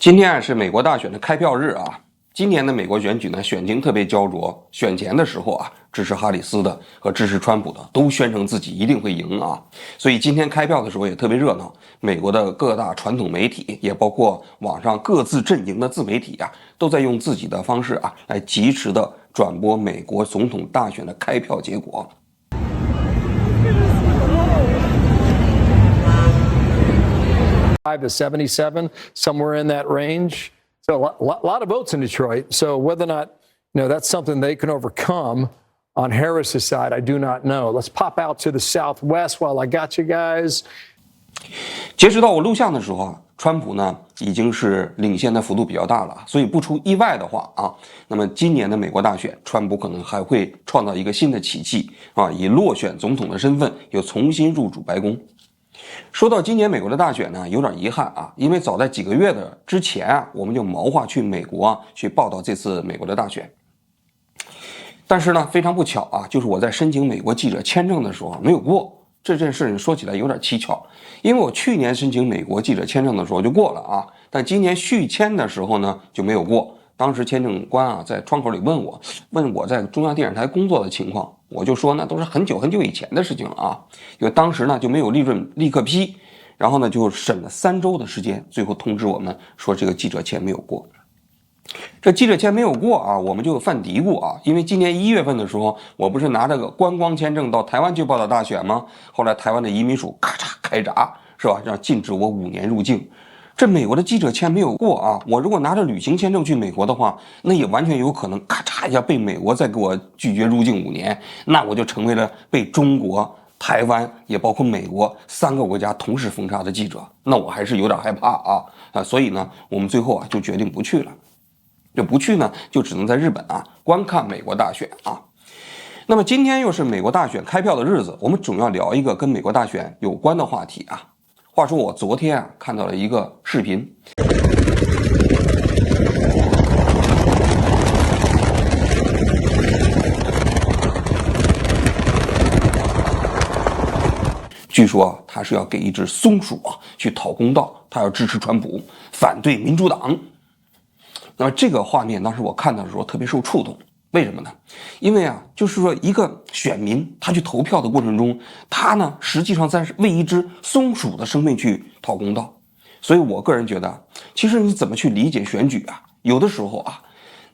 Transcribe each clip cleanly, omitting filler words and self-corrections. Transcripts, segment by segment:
今天是美国大选的开票日啊。今年的美国选举呢，选情特别焦灼。选前的时候啊，支持哈里斯的和支持川普的都宣称自己一定会赢啊。所以今天开票的时候也特别热闹。美国的各大传统媒体，也包括网上各自阵营的自媒体啊，都在用自己的方式啊，来及时的转播美国总统大选的开票结果。to 77, somewhere in that range. So a lot of votes in Detroit. So whether or not, that's something they can overcome on Harris's side, I do not know. Let's pop out to the Southwest while I got you guys. 截止到我录像的时候啊，川普呢已经是领先的幅度比较大了，所以不出意外的话啊，那么今年的美国大选，川普可能还会创造一个新的奇迹啊，以落选总统的身份又重新入主白宫。说到今年美国的大选呢，有点遗憾啊，因为早在几个月的之前啊，我们就谋划去美国啊去报道这次美国的大选。但是呢，非常不巧啊，就是我在申请美国记者签证的时候没有过。这件事情说起来有点蹊跷，因为我去年申请美国记者签证的时候就过了啊，但今年续签的时候呢就没有过。当时签证官啊在窗口里问我在中央电视台工作的情况，我就说那都是很久以前的事情了啊，因为当时呢就没有立刻批，然后呢就审了3周的时间，最后通知我们说这个记者签没有过。这记者签没有过啊，我们就犯嘀咕啊，因为今年1月份的时候，我不是拿这个观光签证到台湾去报道大选吗？后来台湾的移民署咔嚓开闸，是吧？让禁止我5年入境。这美国的记者签没有过啊，我如果拿着旅行签证去美国的话，那也完全有可能咔嚓一下被美国再给我拒绝入境5年，那我就成为了被中国、台湾也包括美国3个国家同时封杀的记者，那我还是有点害怕啊，所以呢，我们最后啊就决定不去了。这不去呢，就只能在日本啊观看美国大选啊。那么今天又是美国大选开票的日子，我们总要聊一个跟美国大选有关的话题啊。话说我昨天啊看到了一个视频，据说他是要给一只松鼠啊去讨公道，他要支持川普，反对民主党。那么这个画面当时我看到的时候特别受触动，为什么呢？因为啊，就是说一个选民他去投票的过程中，他呢实际上在为一只松鼠的生命去讨公道。所以我个人觉得，其实你怎么去理解选举啊？有的时候啊，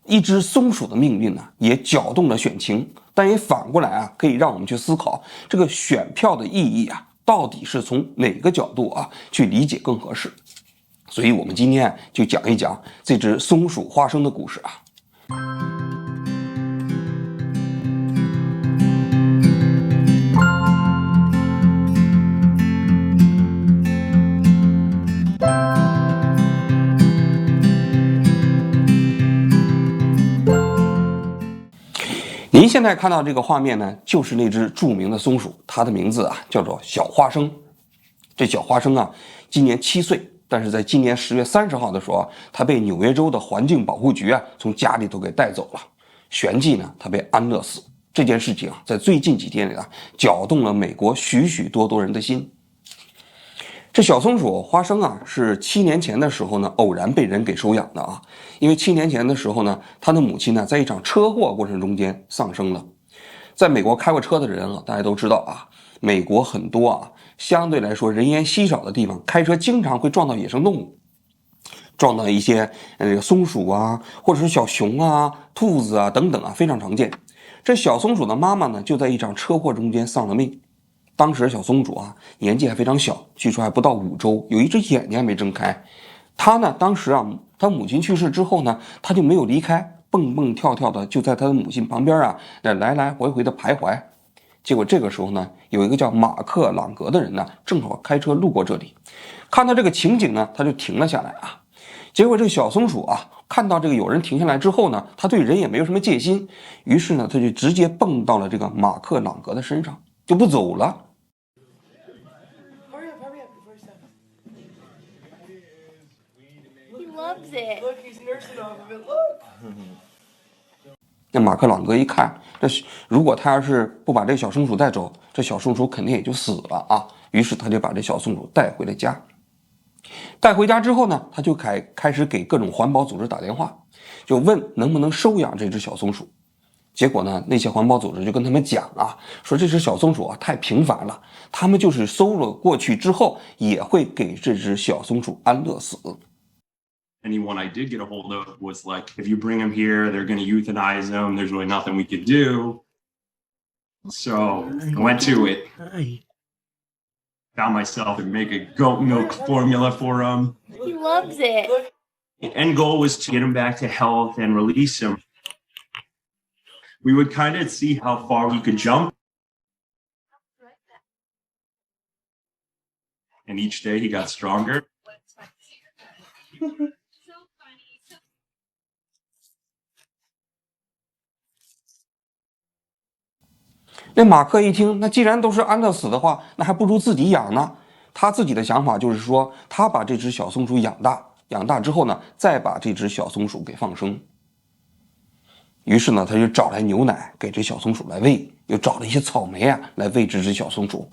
一只松鼠的命运呢，也搅动了选情，但也反过来啊，可以让我们去思考这个选票的意义啊，到底是从哪个角度啊去理解更合适。所以我们今天就讲一讲这只松鼠花生的故事啊。您现在看到这个画面呢，就是那只著名的松鼠，它的名字啊叫做小花生。这小花生啊，今年7岁。但是在今年10月30号的时候啊，他被纽约州的环境保护局啊从家里头给带走了，旋即呢他被安乐死。这件事情啊，在最近几天里啊，搅动了美国许许多多人的心。这小松鼠花生啊，是7年前的时候呢，偶然被人给收养的啊。因为7年前的时候呢，他的母亲呢，在一场车祸过程中间丧生了。在美国开过车的人啊，大家都知道啊，美国很多啊，相对来说人烟稀少的地方，开车经常会撞到野生动物，撞到一些松鼠啊，或者是小熊啊、兔子啊等等啊，非常常见。这小松鼠的妈妈呢，就在一场车祸中间丧了命。当时小松鼠啊，年纪还非常小，据说还不到5周，有一只眼睛还没睁开。他呢，当时啊，他母亲去世之后呢，他就没有离开，蹦蹦跳跳的就在他的母亲旁边啊，来来回回的徘徊。结果这个时候呢，有一个叫马克·朗格的人呢，正好开车路过这里，看到这个情景呢，他就停了下来啊。结果这个小松鼠啊，看到这个有人停下来之后呢，他对人也没有什么戒心，于是呢，他就直接蹦到了这个马克·朗格的身上，就不走了。那马克·朗格一看，如果他要是不把这小松鼠带走，这小松鼠肯定也就死了啊。于是他就把这小松鼠带回了家。带回家之后呢，他就开始给各种环保组织打电话，就问能不能收养这只小松鼠。结果呢，那些环保组织就跟他们讲啊，说这只小松鼠啊太平凡了，他们就是收了过去之后，也会给这只小松鼠安乐死。Anyone I did get a hold of was like, if you bring them here, they're going to euthanize them. There's really nothing we could do. So I went to it. Found myself and make a goat milk formula for him. He loves it. The end goal was to get him back to health and release him. We would kind of see how far he could jump. And each day he got stronger. 那马克一听，那既然都是安乐死的话，那还不如自己养呢。他自己的想法就是说，他把这只小松鼠养大，养大之后呢，再把这只小松鼠给放生。于是呢，他就找来牛奶给这小松鼠来喂，又找了一些草莓啊来喂这只小松鼠。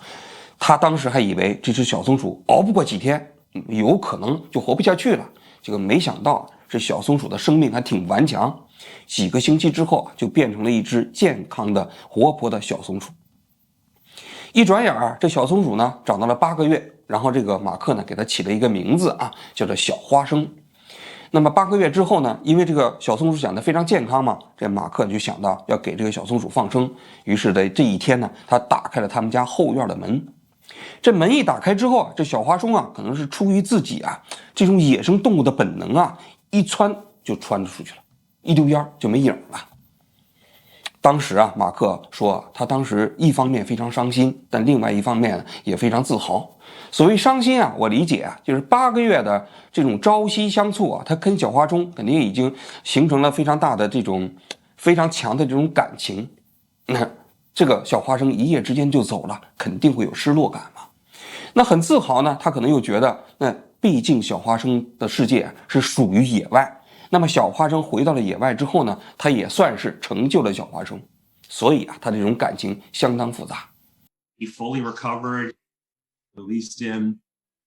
他当时还以为这只小松鼠熬不过几天，有可能就活不下去了。结果没想到，这小松鼠的生命还挺顽强，几个星期之后就变成了一只健康的、活泼的小松鼠。一转眼这小松鼠呢长到了8个月，然后这个马克呢给它起了一个名字啊，叫做小花生。那么8个月之后呢，因为这个小松鼠长得非常健康嘛，这马克就想到要给这个小松鼠放生。于是在这一天呢，他打开了他们家后院的门。这门一打开之后，这小花生啊，可能是出于自己啊这种野生动物的本能啊，一窜就窜出去了，一溜烟就没影了。当时啊，马克说他当时一方面非常伤心，但另外一方面也非常自豪。所谓伤心啊，我理解啊，就是8个月的这种朝夕相处啊，他跟小花生肯定已经形成了非常大的这种非常强的这种感情。那这个小花生一夜之间就走了，肯定会有失落感嘛。那很自豪呢，他可能又觉得，那毕竟小花生的世界是属于野外。那么小花生回到了野外之后呢，他也算是成就了小花生，所以啊，他这种感情相当复杂。He fully recovered, released him,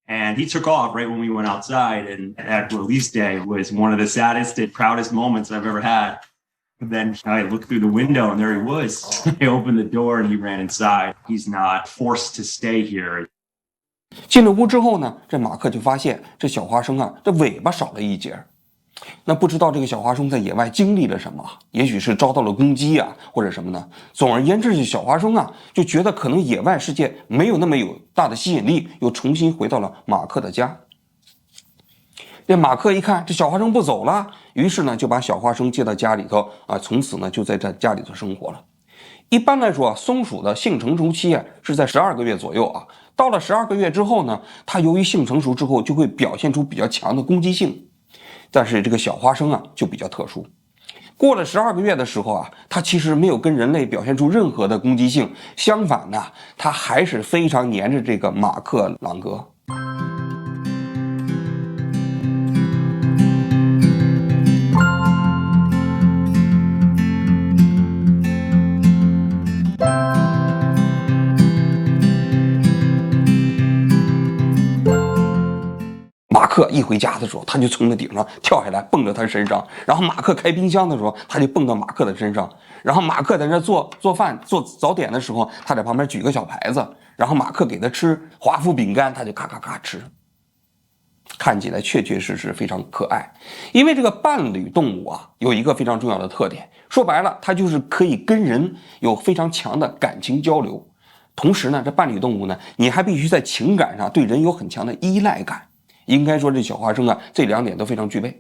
and he took off right when we went outside. And that release day was one of the saddest and proudest moments I've ever had. And then I looked through the window and there he was. I opened the door and he ran inside. He's not forced to stay here. 进了屋之后呢，这马克就发现这小花生啊，这尾巴少了一截。那不知道这个小花生在野外经历了什么，也许是遭到了攻击啊，或者什么呢？总而言之，这小花生啊就觉得可能野外世界没有那么有大的吸引力，又重新回到了马克的家。这马克一看这小花生不走了，于是呢就把小花生接到家里头啊，从此呢就在这家里头生活了。一般来说，松鼠的性成熟期啊是在12个月左右啊。到了12个月之后呢，它由于性成熟之后就会表现出比较强的攻击性。但是这个小花生啊就比较特殊，过了12个月的时候啊，它其实没有跟人类表现出任何的攻击性，相反呢，它还是非常黏着这个马克朗格。马克一回家的时候，他就从那顶上跳下来，蹦到他身上。然后马克开冰箱的时候，他就蹦到马克的身上。然后马克在那做饭、做早点的时候，他在旁边举个小牌子。然后马克给他吃华夫饼干，他就咔咔咔吃。看起来确确实实非常可爱。因为这个伴侣动物啊，有一个非常重要的特点，说白了，它就是可以跟人有非常强的感情交流。同时呢，这伴侣动物呢，你还必须在情感上对人有很强的依赖感。应该说这小花生啊，这2点都非常具备。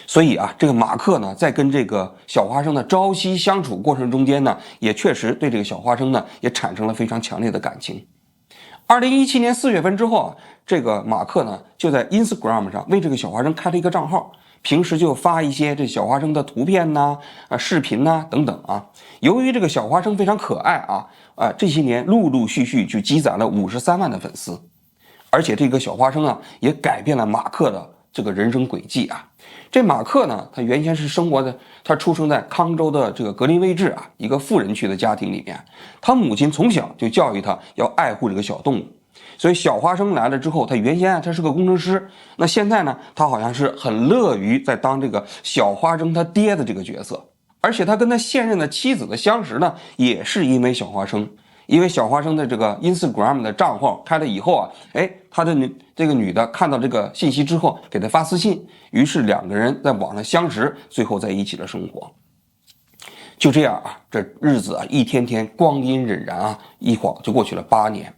所以啊，这个马克呢，在跟这个小花生的朝夕相处过程中间呢，也确实对这个小花生呢，也产生了非常强烈的感情。2017年4月份之后啊，这个马克呢，就在 Instagram 上为这个小花生开了一个账号，平时就发一些这小花生的图片呐、视频呐等等啊。由于这个小花生非常可爱啊，这些年陆陆续续就积攒了53万的粉丝。而且这个小花生啊，也改变了马克的这个人生轨迹啊。这马克呢，他原先是他出生在康州的这个格林威治啊，一个富人区的家庭里面。他母亲从小就教育他要爱护这个小动物，所以小花生来了之后，他原先他是个工程师，那现在呢，他好像是很乐于在当这个小花生他爹的这个角色，而且他跟他现任的妻子的相识呢，也是因为小花生。因为小花生的这个 Instagram 的账号开了以后啊，他的这个女的看到这个信息之后，给他发私信，于是两个人在网上相识，最后在一起了生活。就这样啊，这日子啊一天天光阴荏苒啊，一晃就过去了8年。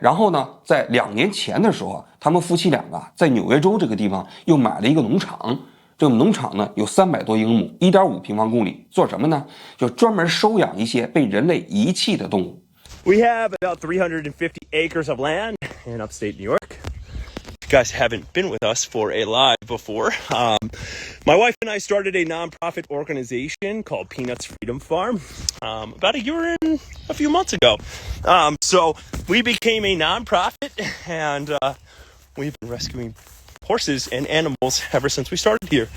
然后呢，在2年前的时候啊，他们夫妻两个在纽约州这个地方又买了一个农场。这个农场呢有300多英亩，1.5平方公里，做什么呢？就专门收养一些被人类遗弃的动物。We have about 350 acres of land in upstate New York. You guys haven't been with us for a live before. My wife and I started a nonprofit organization called Peanuts Freedom Farm about a year and a few months ago. So we became a nonprofit, and we've been rescuing horses and animals ever since we started here.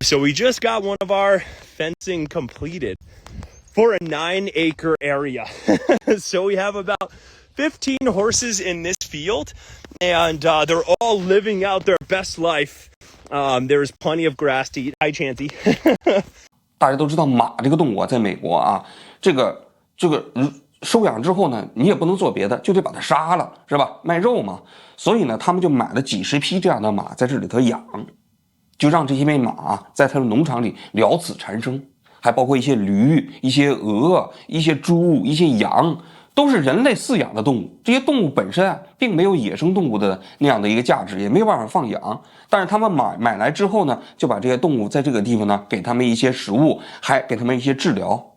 So we just got one of our fencing completed for a 9-acre area. So we have about 15 horses in this field, and they're all living out their best life. There's plenty of grass to eat. Hi, Chanty. 大家都知道马这个动物啊，在美国啊，这个收养之后呢，你也不能做别的，就得把它杀了，是吧？卖肉嘛。所以呢，他们就买了几十匹这样的马在这里头养，就让这些马在他的农场里了此缠生。还包括一些驴、一些鹅、一些猪、一些羊，都是人类饲养的动物。这些动物本身并没有野生动物的那样的一个价值，也没有办法放养。但是他们买来之后呢，就把这些动物在这个地方呢，给他们一些食物，还给他们一些治疗。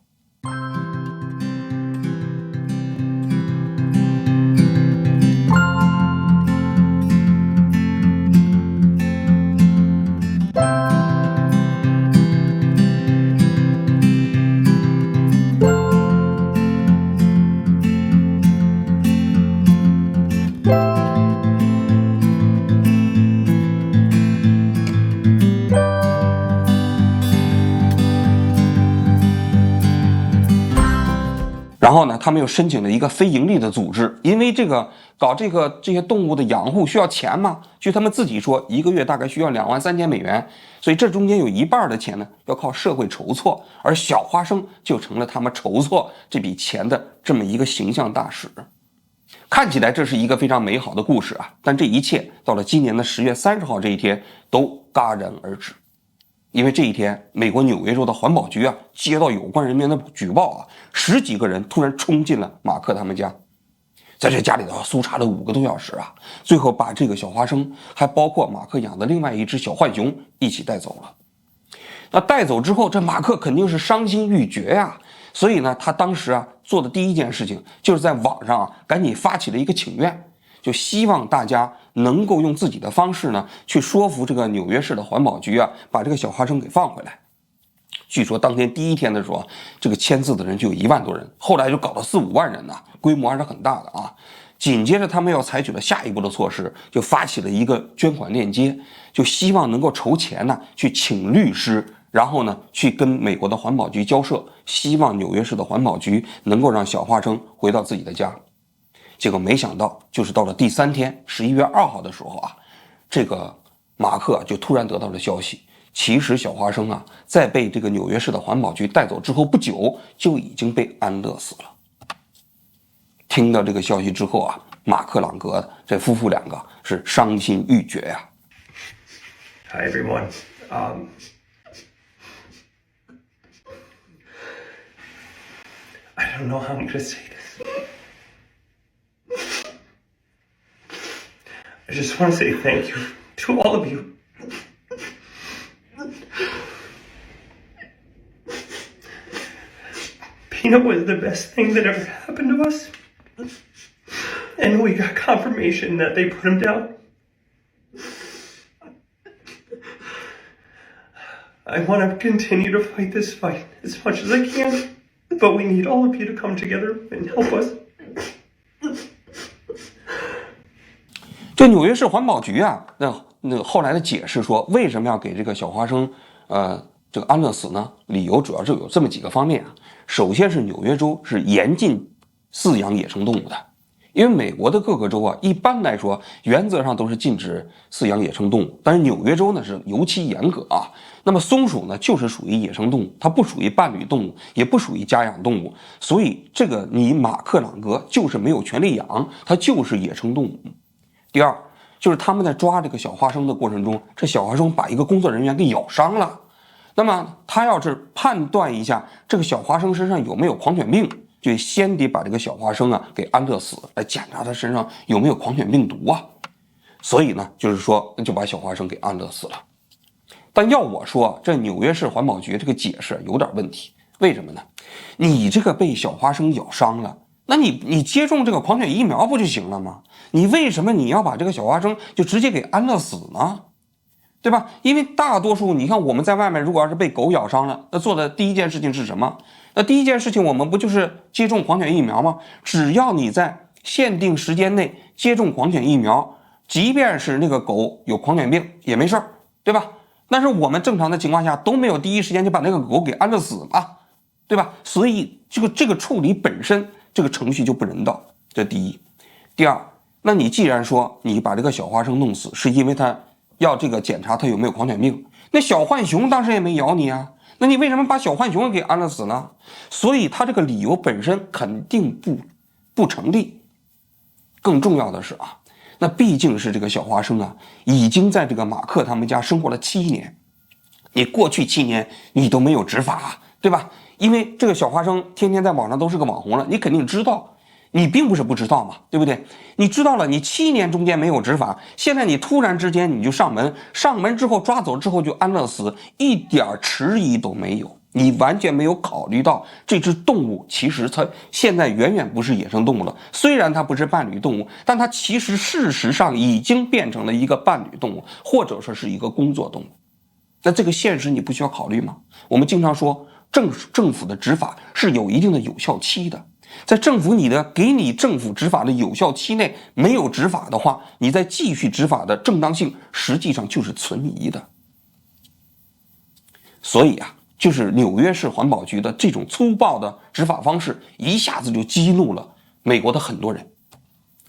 然后呢，他们又申请了一个非盈利的组织，因为搞这些动物的养护需要钱嘛，据他们自己说，一个月大概需要$23,000，所以这中间有一半的钱呢要靠社会筹措，而小花生就成了他们筹措这笔钱的这么一个形象大使。看起来这是一个非常美好的故事啊，但这一切到了今年的10月30号这一天都戛然而止。因为这一天，美国纽约州的环保局接到有关人员的举报10几个人突然冲进了马克他们家，在这家里头搜查了5个多小时最后把这个小花生，还包括马克养的另外一只小浣熊一起带走了。那带走之后，这马克肯定是伤心欲绝所以呢，他当时做的第一件事情就是在网上赶紧发起了一个请愿，就希望大家能够用自己的方式呢，去说服这个纽约市的环保局把这个小花生给放回来。据说当天第一天的时候，这个签字的人就有1万多人，后来就搞到4、5万人规模还是很大的紧接着他们要采取了下一步的措施，就发起了一个捐款链接，就希望能够筹钱去请律师，然后呢去跟美国的环保局交涉，希望纽约市的环保局能够让小花生回到自己的家。结果没想到，就是到了第3天11月2号的时候这个马克就突然得到了消息，其实小花生在被这个纽约市的环保局带走之后不久，就已经被安乐死了。听到这个消息之后马克朗格这夫妇2个是伤心欲绝Hi, everyone. I don't know how I'm gonna say this. I just want to say thank you to all of you. Peanut was the best thing that ever happened to us. And we got confirmation that they put him down. I want to continue to fight this fight as much as I can, but we need all of you to come together and help us. 这纽约市环保局那后来的解释说，为什么要给这个小花生这个安乐死呢？理由主要是有这么几个方面首先是纽约州是严禁饲养野生动物的，因为美国的各个州啊，一般来说原则上都是禁止饲养野生动物，但是纽约州呢是尤其严格啊。那么松鼠呢就是属于野生动物，它不属于伴侣动物，也不属于家养动物，所以这个你马克朗格就是没有权利养，它就是野生动物。第二，就是他们在抓这个小花生的过程中，这小花生把一个工作人员给咬伤了，那么他要是判断一下这个小花生身上有没有狂犬病，就先得把这个小花生啊给安乐死，来检查它身上有没有狂犬病毒啊。所以呢，就是说就把小花生给安乐死了。但要我说，这纽约市环保局这个解释有点问题。为什么呢？你这个被小花生咬伤了，那你接种这个狂犬疫苗不就行了吗？你为什么你要把这个小花生就直接给安乐死呢？对吧？因为大多数你看我们在外面如果要是被狗咬伤了，那做的第一件事情是什么？那第一件事情我们不就是接种狂犬疫苗吗？只要你在限定时间内接种狂犬疫苗，即便是那个狗有狂犬病也没事儿，对吧？但是我们正常的情况下都没有第一时间就把那个狗给安乐死嘛，对吧？所以这个处理本身这个程序就不人道，这第一。第二，那你既然说你把这个小花生弄死是因为它要这个检查它有没有狂犬病，那小浣熊当时也没咬你啊，那你为什么把小浣熊给安乐死呢？所以他这个理由本身肯定不成立。更重要的是啊，那毕竟是这个小花生啊，已经在这个马克他们家生活了7年，你过去7年你都没有执法，对吧？因为这个小花生天天在网上都是个网红了，你肯定知道。你并不是不知道嘛，对不对？你知道了，你7年中间没有执法，现在你突然之间你就上门之后抓走之后就安乐死，一点迟疑都没有。你完全没有考虑到这只动物其实它现在远远不是野生动物了，虽然它不是伴侣动物，但它其实事实上已经变成了一个伴侣动物，或者说是一个工作动物。那这个现实你不需要考虑吗？我们经常说政府的执法是有一定的有效期的，在政府给你政府执法的有效期内没有执法的话，你再继续执法的正当性实际上就是存疑的。所以啊，就是纽约市环保局的这种粗暴的执法方式一下子就激怒了美国的很多人。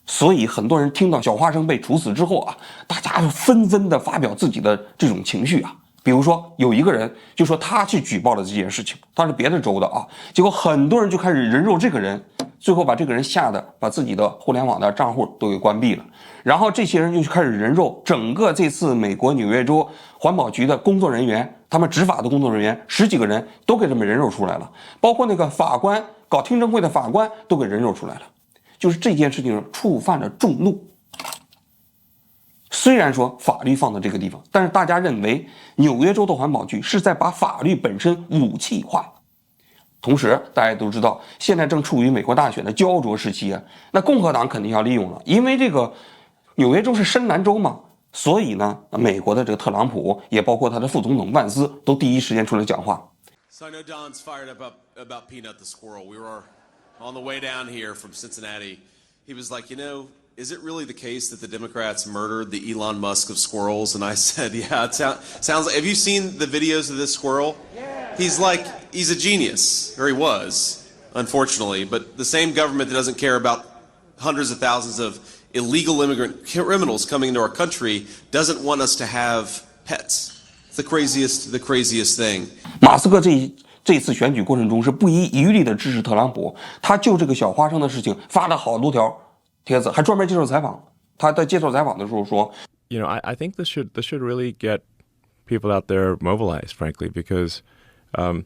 所以很多人听到小花生被处死之后啊，大家就纷纷的发表自己的这种情绪啊。比如说有一个人就说他去举报了这件事情，他是别的州的啊，结果很多人就开始人肉这个人，最后把这个人吓得把自己的互联网的账户都给关闭了。然后这些人就开始人肉整个这次美国纽约州环保局的工作人员，他们执法的工作人员10几个人都给他们人肉出来了，包括那个法官搞听证会的法官都给人肉出来了。就是这件事情触犯了众怒。虽然说法律放在这个地方，但是大家认为纽约州的环保局是在把法律本身武器化。同时大家都知道现在正处于美国大选的焦灼时期啊，那共和党肯定要利用了，因为这个纽约州是深蓝州嘛，所以呢美国的这个特朗普也包括他的副总统万斯都第一时间出来讲话。 So I know Don's fired up about Peanut the squirrel. We were on the way down here from Cincinnati. He was like, is it really the case that the Democrats murdered the Elon Musk of squirrels? And I said, yeah, it sounds like, have you seen the videos of this squirrel? Yeah. He's a genius, or he was, unfortunately, but the same government that doesn't care about hundreds of thousands of illegal immigrant criminals coming into our country doesn't want us to have pets. It's the craziest thing. 马斯克这次选举过程中是不遗余力的支持特朗普，他就这个小花生的事情发了好多条帖子，还专门接受采访。他在接受采访的时候说 I think this should really get people out there mobilized, frankly, because when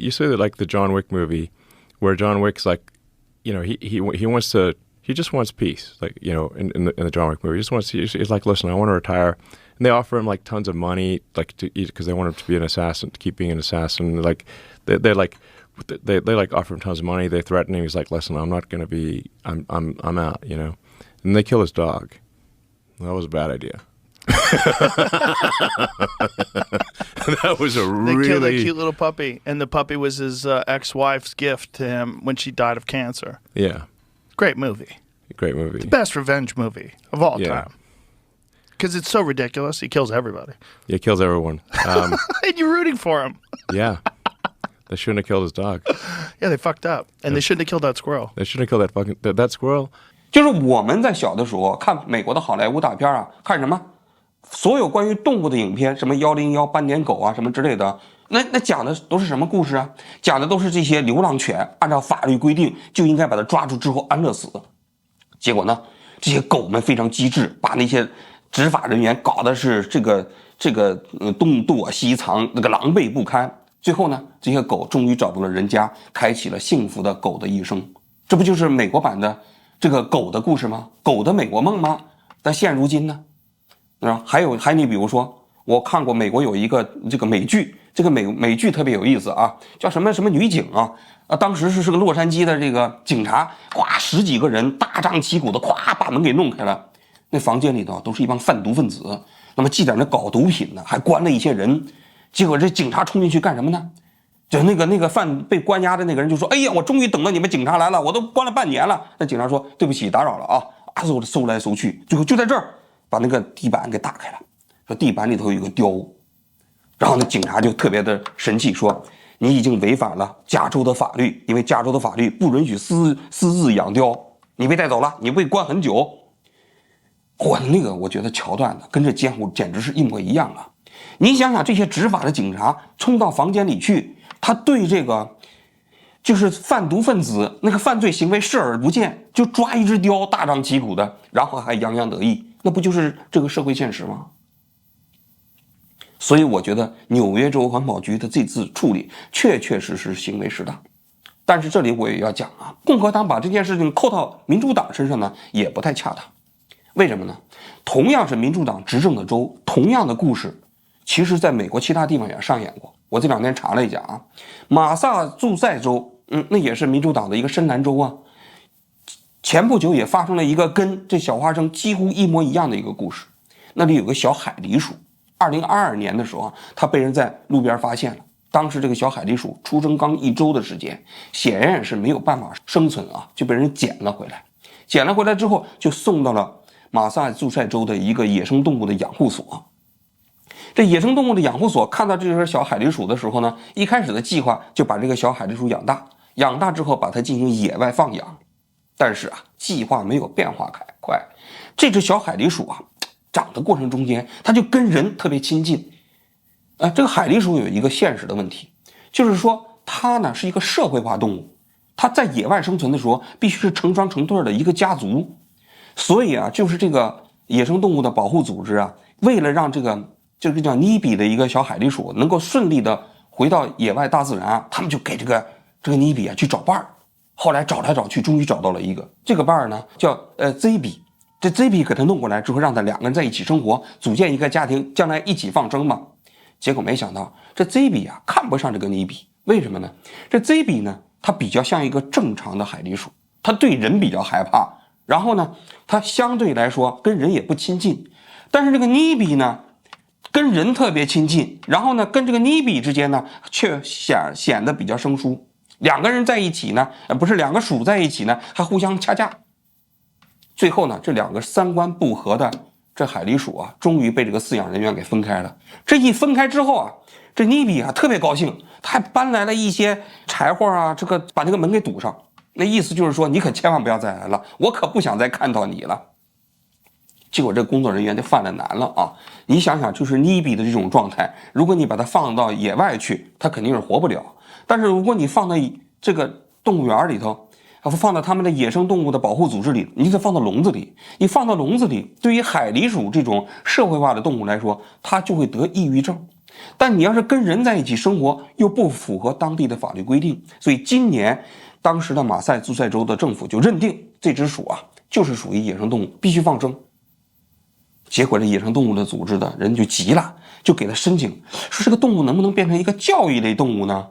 you say that like the John Wick movie, where John Wick's like, he just wants peace, like in the John Wick movie, he's like, listen, I want to retire. And they offer him like tons of money, like because they want him to be an assassin, to keep being an assassin. Like they offer him tons of money. They threaten him. He's like, listen, I'm not going to be. I'm out. And they kill his dog. That was a bad idea. That was They killed a cute little puppy, and the puppy was his ex-wife's gift to him when she died of cancer. Yeah. Great movie. Great movie. The best revenge movie of all time. Because it's so ridiculous. He kills everybody. He kills everyone. And you're rooting for him. Yeah. They shouldn't have killed his dog. Yeah, they fucked up. And they shouldn't have killed that squirrel. They shouldn't have killed that squirrel. 就是我们在小的时候看美国的好莱坞大片啊，看什么？所有关于动物的影片，什么101斑点狗啊，什么之类的，那讲的都是什么故事啊？讲的都是这些流浪犬按照法律规定就应该把它抓住之后安乐死。结果呢，这些狗们非常机智，把那些执法人员搞的是这个东躲西藏，那个狼狈不堪。最后呢，这些狗终于找到了人家，开启了幸福的狗的一生。这不就是美国版的这个狗的故事吗？狗的美国梦吗？但现如今呢？还你比如说，我看过美国有一个这个美剧，这个美剧特别有意思啊，叫什么女警啊，当时是个洛杉矶的这个警察，咵10几个人大张旗鼓的咵把门给弄开了，那房间里头都是一帮贩毒分子，那么记点那搞毒品的，还关了一些人，结果这警察冲进去干什么呢？就那个被关押的那个人就说：“哎呀，我终于等到你们警察来了，我都关了半年了。”那警察说：“对不起，打扰了啊！”搜来搜去，最后就在这儿把那个地板给打开了，说地板里头有个雕，然后那警察就特别的生气，说：“你已经违反了加州的法律，因为加州的法律不允许私自养雕，你被带走了，你被关很久。”我觉得桥段呢跟这监护简直是一模一样啊！你想想，这些执法的警察冲到房间里去，他对这个就是贩毒分子那个犯罪行为视而不见，就抓一只雕，大张旗鼓的，然后还洋洋得意，那不就是这个社会现实吗？所以我觉得纽约州环保局的这次处理确实行为适当。但是这里我也要讲啊，共和党把这件事情扣到民主党身上呢，也不太恰当。为什么呢？同样是民主党执政的州，同样的故事，其实在美国其他地方也上演过。我这2天查了一下啊，马萨诸塞州，那也是民主党的一个深蓝州啊。前不久也发生了一个跟这小花生几乎一模一样的一个故事。那里有个小海狸鼠，2022年的时候啊，它被人在路边发现了。当时这个小海狸鼠出生刚1周的时间，显然是没有办法生存啊，就被人捡了回来。捡了回来之后，就送到了马萨诸塞州的一个野生动物的养护所。这野生动物的养护所看到这只小海狸鼠的时候呢，一开始的计划就把这个小海狸鼠养大之后把它进行野外放养。但是啊，计划没有变化快，这只小海狸鼠啊，长的过程中间，它就跟人特别亲近。这个海狸鼠有一个现实的问题，就是说它呢是一个社会化动物，它在野外生存的时候必须是成双成对的一个家族。所以啊，就是这个野生动物的保护组织啊，为了让这个叫尼比的一个小海狸鼠能够顺利的回到野外大自然啊，他们就给这个尼比啊去找伴儿。后来找来找去，终于找到了一个，这个伴儿呢叫ZB。这 ZB 给他弄过来之后，让他2个人在一起生活，组建一个家庭，将来一起放生嘛。结果没想到这 ZB 啊看不上这个尼比，为什么呢？这 ZB 呢，它比较像一个正常的海狸鼠，它对人比较害怕，然后呢，它相对来说跟人也不亲近。但是这个尼比呢，跟人特别亲近，然后呢，跟这个尼比之间呢，却显得比较生疏。2个人在一起呢，不是2个鼠在一起呢，还互相掐架。最后呢，这2个3观不合的这海狸鼠啊，终于被这个饲养人员给分开了。这一分开之后啊，这尼比啊特别高兴，他还搬来了一些柴火啊，把这个门给堵上。那意思就是说，你可千万不要再来了，我可不想再看到你了。结果这工作人员就犯了难了啊！你想想，就是尼比的这种状态，如果你把它放到野外去，它肯定是活不了。但是如果你放到这个动物园里头，放到他们的野生动物的保护组织里，你得放到笼子里。你放到笼子里，对于海狸鼠这种社会化的动物来说，它就会得抑郁症。但你要是跟人在一起生活，又不符合当地的法律规定，所以今年当时的马萨诸塞州的政府就认定这只鼠啊就是属于野生动物，必须放生。结果这野生动物的组织的人就急了，就给他申请说，这个动物能不能变成一个教育类动物呢？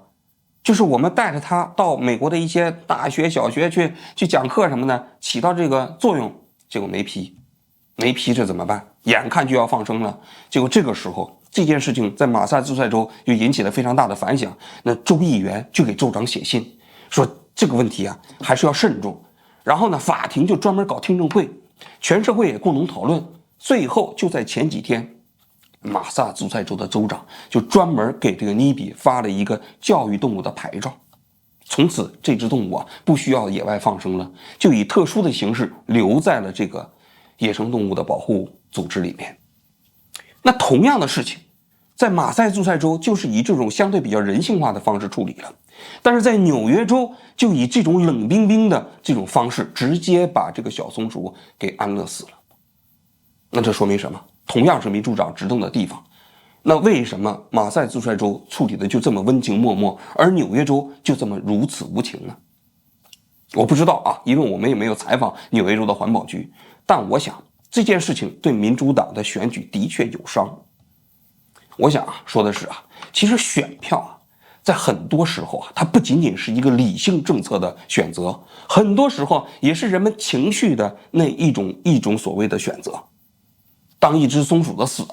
就是我们带着它到美国的一些大学小学去讲课什么的，起到这个作用。结果没批，这怎么办？眼看就要放生了。结果这个时候这件事情在马萨诸塞州就引起了非常大的反响，那州议员就给州长写信说，这个问题啊还是要慎重。然后呢，法庭就专门搞听证会，全社会也共同讨论。最后就在前几天，马萨诸塞州的州长就专门给这个尼比发了一个教育动物的牌照。从此这只动物啊不需要野外放生了，就以特殊的形式留在了这个野生动物的保护组织里面。那同样的事情在马赛诸塞州就是以这种相对比较人性化的方式处理了，但是在纽约州就以这种冷冰冰的这种方式直接把这个小松鼠给安乐死了。那这说明什么？同样是民主党执政的地方，那为什么马赛诸塞州处理的就这么温情脉脉，而纽约州就这么如此无情呢？我不知道啊，因为我们也没有采访纽约州的环保局，但我想这件事情对民主党的选举的确有伤。我想说的是其实选票在很多时候它不仅仅是一个理性政策的选择，很多时候也是人们情绪的那一种所谓的选择。当一只松鼠的死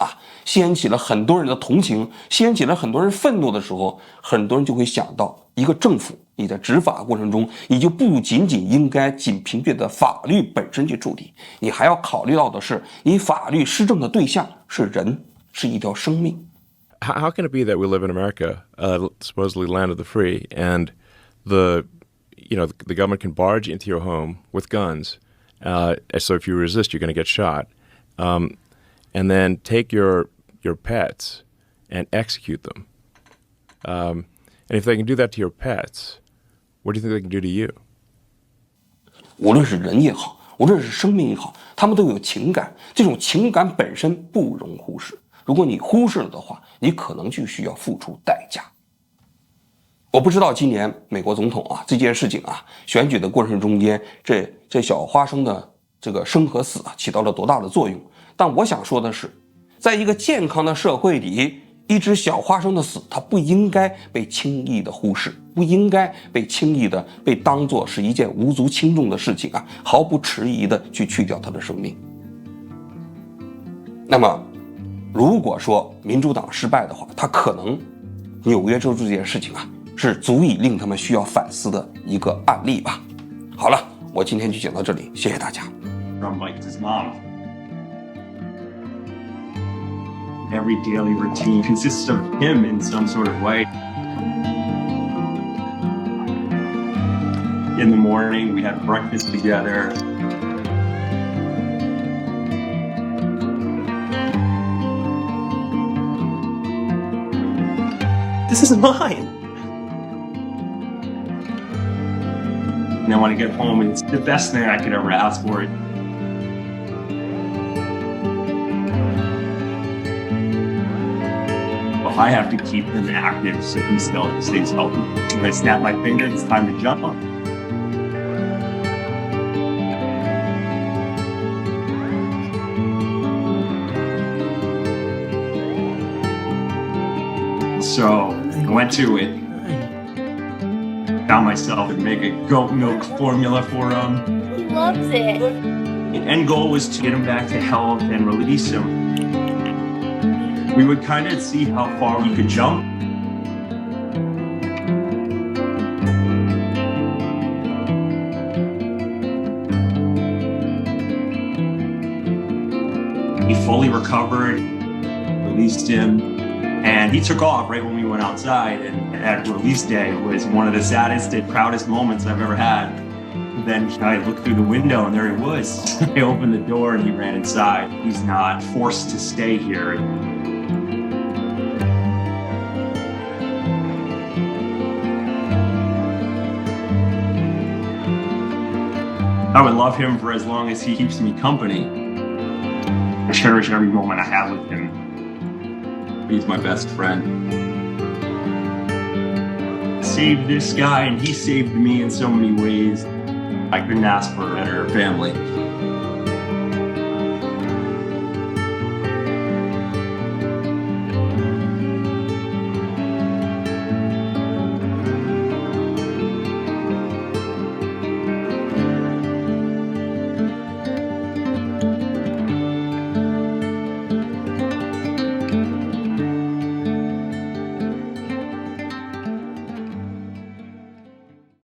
掀起了很多人的同情，掀起了很多人愤怒的时候，很多人就会想到，一个政府你在执法过程中，你就不仅仅应该仅凭借着法律本身去处理，你还要考虑到的是，你法律施政的对象是人，是一条生命。How can it be that we live in America, supposedly land of the free, and the government can barge into your home with guns, so if you resist, you're going to get shot, and then take your pets and execute them. And if they can do that to your pets, what do you think they can do to you? 无论是人也好，无论是生命也好，他们都有情感，这种情感本身不容忽视。如果你忽视了的话，你可能就需要付出代价。我不知道今年美国总统这件事情选举的过程中间，这小花生的这个生和死起到了多大的作用。但我想说的是，在一个健康的社会里，一只小花生的死，它不应该被轻易的忽视，不应该被轻易的被当作是一件无足轻重的事情毫不迟疑的去掉它的生命。那么如果说民主党失败的话，他可能纽约州这件事情是足以令他们需要反思的一个案例吧。好了，我今天就讲到这里，谢谢大家。 From like his mom. Every daily routine consists of him in some sort of way. In the morning, we had breakfast together. This is mine. And then when I get home, it's the best thing I could ever ask for. Well, I have to keep him active so he still stays healthy. When I snap my fingers, it's time to jump on. So I went to it, found myself and make a goat milk formula for him. He loves it. The end goal was to get him back to health and release him. We would kind of see how far he could jump. He fully recovered, released him. And he took off right when we went outside, and at release day, it was one of the saddest and proudest moments I've ever had. Then I looked through the window and there he was. I opened the door and he ran inside. He's not forced to stay here. I would love him for as long as he keeps me company. I cherish every moment I have with him. He's my best friend. I saved this guy and he saved me in so many ways. I couldn't ask for a better family.